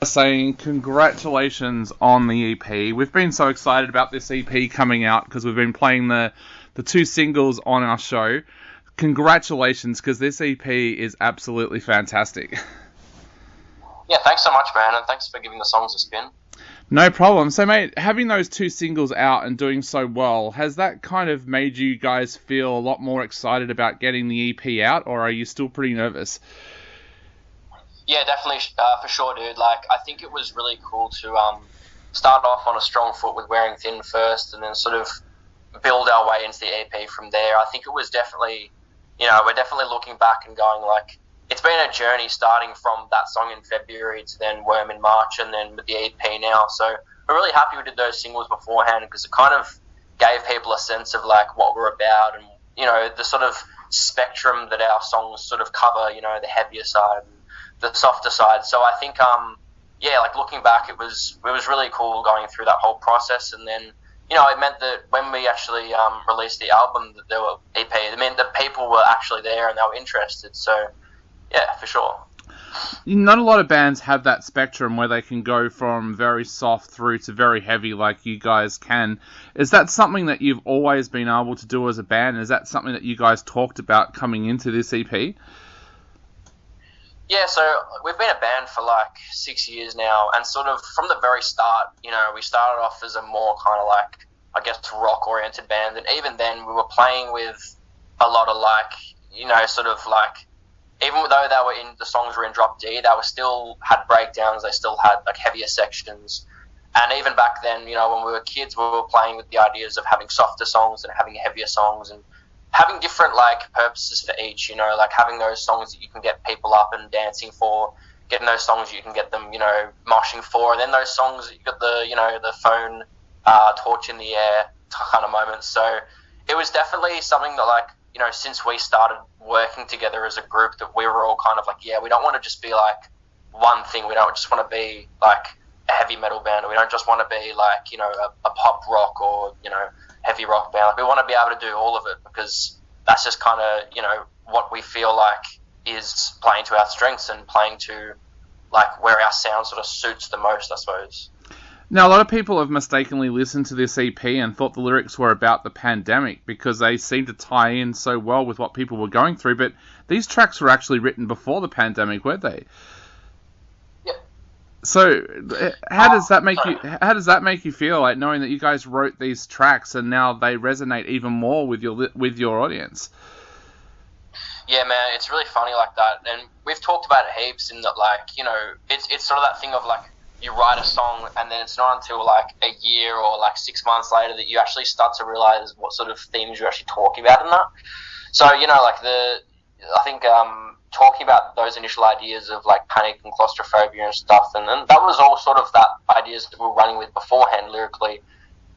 Saying congratulations on the EP. We've been so excited about this EP coming out because we've been playing the two singles on our show. Congratulations, because this EP is absolutely fantastic. Yeah, thanks so much, man, and thanks for giving the songs a spin. No problem. So, mate, having those two singles out and doing so well, has that kind of made you guys feel a lot more excited about getting the EP out, or are you still pretty nervous? Yeah, definitely, for sure, dude. Like, I think it was really cool to start off on a strong foot with Wearing Thin first, and then sort of build our way into the EP from there. I think it was definitely, we're definitely looking back and going, like, it's been a journey starting from that song in February to then Worm in March and then with the EP now. So we're really happy we did those singles beforehand because it kind of gave people a sense of, like, what we're about and, the sort of spectrum that our songs sort of cover, the heavier side and the softer side. So I think, like, looking back, it was really cool going through that whole process. And then, it meant that when we actually released the album, that there were EP, it meant that people were actually there and they were interested. So, yeah, for sure. Not a lot of bands have that spectrum where they can go from very soft through to very heavy like you guys can. Is that something that you've always been able to do as a band? Is that something that you guys talked about coming into this EP? Yeah, so we've been a band for like 6 years now, and sort of from the very start, we started off as a more kind of like, I guess, rock-oriented band, and even then we were playing with a lot of like, sort of like, even though the songs were in drop D, they were still had breakdowns, they still had like heavier sections, and even back then, when we were kids, we were playing with the ideas of having softer songs and having heavier songs, and having different like purposes for each, like having those songs that you can get people up and dancing for, getting those songs you can get them, moshing for, and then those songs that you got the phone torch in the air kind of moments. So it was definitely something that, like, since we started working together as a group, that we were all kind of like, yeah, we don't want to just be like one thing. We don't just want to be like a heavy metal band, or we don't just want to be like, a pop rock or, heavy rock band. Like, we want to be able to do all of it because that's just kind of, what we feel like is playing to our strengths and playing to like where our sound sort of suits the most, I suppose. Now, a lot of people have mistakenly listened to this EP and thought the lyrics were about the pandemic because they seem to tie in so well with what people were going through, but these tracks were actually written before the pandemic, weren't they? So, how does that make you feel, like, knowing that you guys wrote these tracks and now they resonate even more with your audience? Yeah, man, it's really funny like that, and we've talked about it heaps. In that, like, it's sort of that thing of like you write a song and then it's not until like a year or like 6 months later that you actually start to realize what sort of themes you're actually talking about in that. So like I think talking about those initial ideas of like panic and claustrophobia and stuff, and then that was all sort of that ideas that we were running with beforehand lyrically,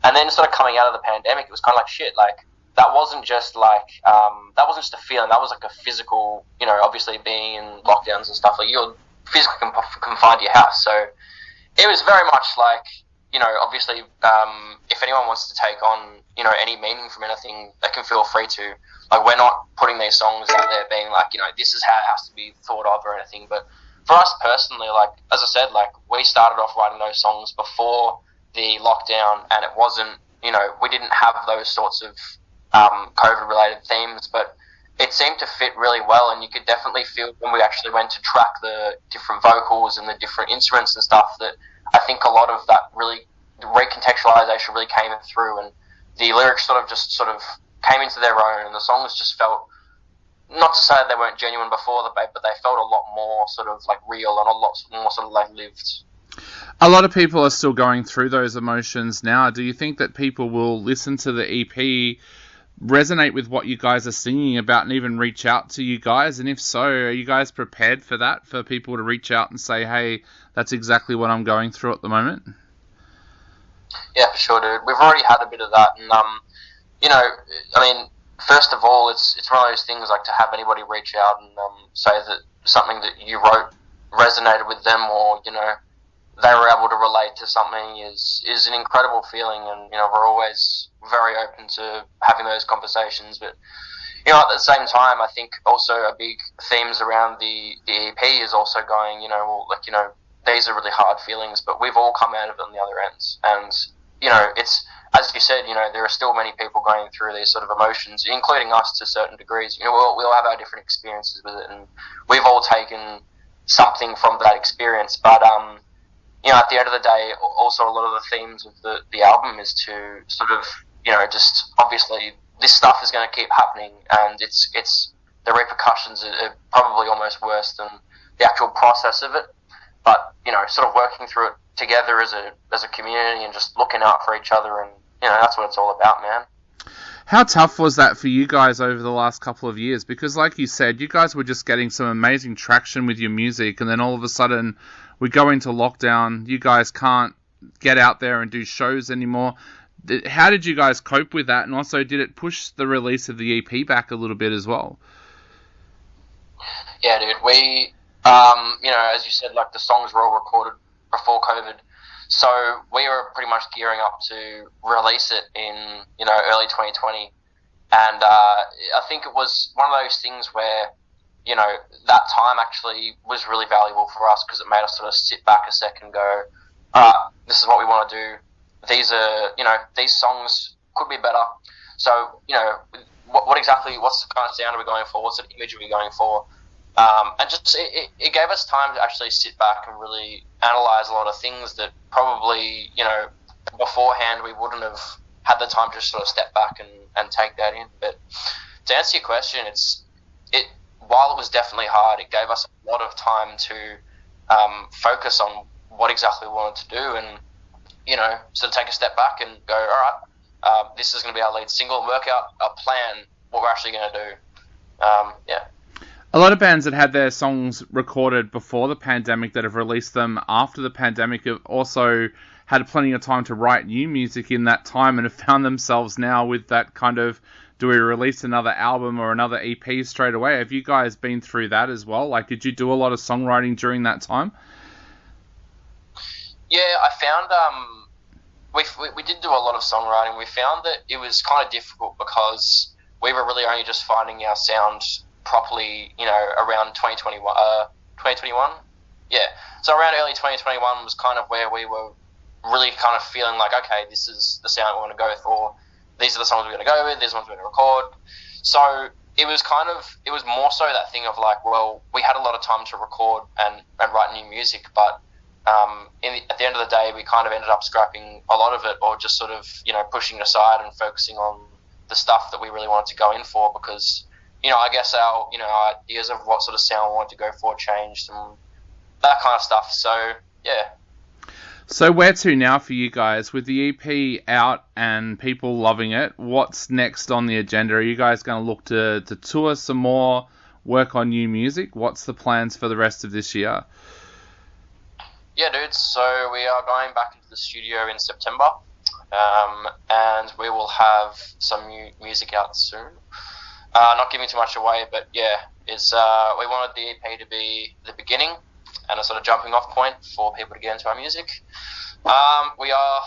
and then sort of coming out of the pandemic, it was kind of like shit. Like that wasn't just like that wasn't just a feeling. That was like a physical, obviously being in lockdowns and stuff. Like you're physically confined to your house, so it was very much like, obviously, if anyone wants to take on, any meaning from anything, they can feel free to. Like, we're not putting these songs out there being like, this is how it has to be thought of or anything. But for us personally, like, as I said, like, we started off writing those songs before the lockdown, and it wasn't, we didn't have those sorts of COVID-related themes, but it seemed to fit really well, and you could definitely feel when we actually went to track the different vocals and the different instruments and stuff that I think a lot of that really, the recontextualization really came through, and the lyrics sort of came into their own, and the songs just felt, not to say that they weren't genuine before the but they felt a lot more sort of like real and a lot more sort of like lived. A lot of people are still going through those emotions now. Do you think that people will listen to the EP, resonate with what you guys are singing about, and even reach out to you guys? And if so, are you guys prepared for that, for people to reach out and say, hey, that's exactly what I'm going through at the moment? Yeah, for sure, dude. We've already had a bit of that, and first of all, it's one of those things, like, to have anybody reach out and say that something that you wrote resonated with them, or they were able to relate to something is an incredible feeling, and we're always very open to having those conversations. But at the same time, I think also a big themes around the EP is also going, these are really hard feelings, but we've all come out of it on the other ends. And, you know, it's, as you said, you know, there are still many people going through these sort of emotions, including us to certain degrees. You know, we all have our different experiences with it, and we've all taken something from that experience. But, you know, at the end of the day, also a lot of the themes of the album is to sort of, you know, just obviously this stuff is going to keep happening, and it's the repercussions are probably almost worse than the actual process of it. But, you know, sort of working through it together as a community and just looking out for each other, and, you know, that's what it's all about, man. How tough was that for you guys over the last couple of years? Because like you said, you guys were just getting some amazing traction with your music, and then all of a sudden we go into lockdown, you guys can't get out there and do shows anymore. How did you guys cope with that? And also, did it push the release of the EP back a little bit as well? Yeah, dude, we, you know, as you said, like the songs were all recorded before COVID. So we were pretty much gearing up to release it in, you know, early 2020. And I think it was one of those things where, you know, that time actually was really valuable for us because it made us sort of sit back a second and go, this is what we want to do. These are, you know, these songs could be better. So, you know, what's the kind of sound are we going for? What's the image are we going for? And just it gave us time to actually sit back and really analyze a lot of things that probably, you know, beforehand we wouldn't have had the time to just sort of step back and take that in. But to answer your question, while it was definitely hard, it gave us a lot of time to focus on what exactly we wanted to do, and, you know, sort of take a step back and go, all right, this is going to be our lead single, and work out a plan, what we're actually going to do. Yeah. A lot of bands that had their songs recorded before the pandemic that have released them after the pandemic have also had plenty of time to write new music in that time and have found themselves now with that kind of, do we release another album or another EP straight away? Have you guys been through that as well? Like, did you do a lot of songwriting during that time? Yeah, I found we did do a lot of songwriting. We found that it was kind of difficult because we were really only just finding our sound properly, you know, around 2021. Yeah, so around early 2021 was kind of where we were really kind of feeling like, okay, this is the sound we want to go for. These are the songs we're going to go with. These ones we're going to record. So it was more so that thing of like, well, we had a lot of time to record and write new music, but at the end of the day, we kind of ended up scrapping a lot of it, or just sort of, you know, pushing it aside and focusing on the stuff that we really wanted to go in for, because, you know, I guess our ideas of what sort of sound we wanted to go for changed and that kind of stuff. So, yeah. So where to now for you guys? With the EP out and people loving it, what's next on the agenda? Are you guys going to look to tour some more, work on new music? What's the plans for the rest of this year? Yeah, dude, so we are going back into the studio in September, and we will have some new music out soon. Not giving too much away, but yeah, it's we wanted the EP to be the beginning and a sort of jumping off point for people to get into our music. We are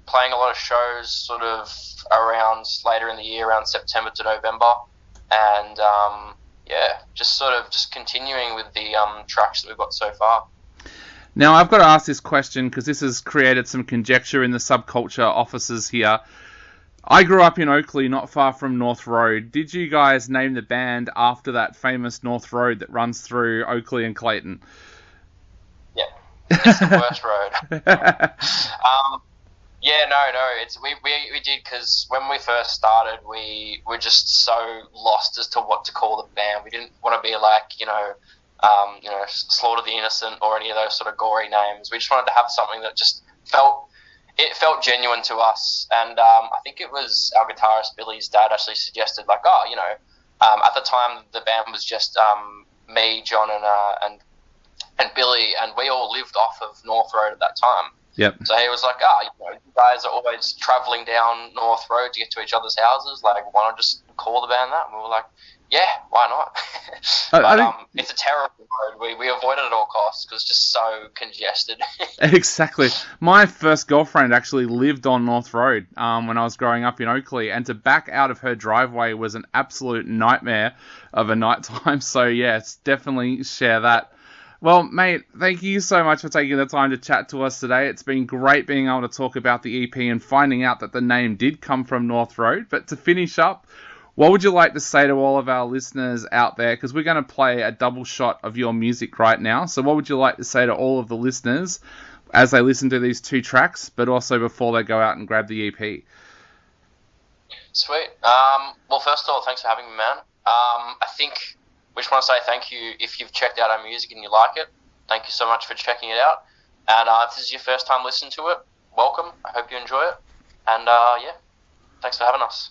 playing a lot of shows sort of around later in the year, around September to November, and yeah, just continuing with the tracks that we've got so far. Now, I've got to ask this question because this has created some conjecture in the Subculture offices here. I grew up in Oakley, not far from Nth Rd. Did you guys name the band after that famous Nth Rd that runs through Oakley and Clayton? Yeah, it's the worst road. Yeah, no, we did, because when we first started, we were just so lost as to what to call the band. We didn't want to be like, Slaughter the Innocent or any of those sort of gory names. We just wanted to have something that just felt genuine to us. And I think it was our guitarist Billy's dad actually suggested, like, at the time the band was just me, John, and Billy, and we all lived off of Nth Rd at that time. Yep. So he was like, you guys are always travelling down Nth Rd to get to each other's houses. Like, why not just call the band that? And we were like, yeah, why not? It's a terrible road. We avoid it at all costs because it's just so congested. Exactly. My first girlfriend actually lived on Nth Rd when I was growing up in Oakley, and to back out of her driveway was an absolute nightmare of a night time. So, yes, definitely share that. Well, mate, thank you so much for taking the time to chat to us today. It's been great being able to talk about the EP and finding out that the name did come from Nth Rd. But to finish up, what would you like to say to all of our listeners out there? Because we're going to play a double shot of your music right now. So what would you like to say to all of the listeners as they listen to these 2 tracks, but also before they go out and grab the EP? Sweet. Well, first of all, thanks for having me, man. I think we just want to say thank you if you've checked out our music and you like it. Thank you so much for checking it out. And if this is your first time listening to it, welcome. I hope you enjoy it. And yeah, thanks for having us.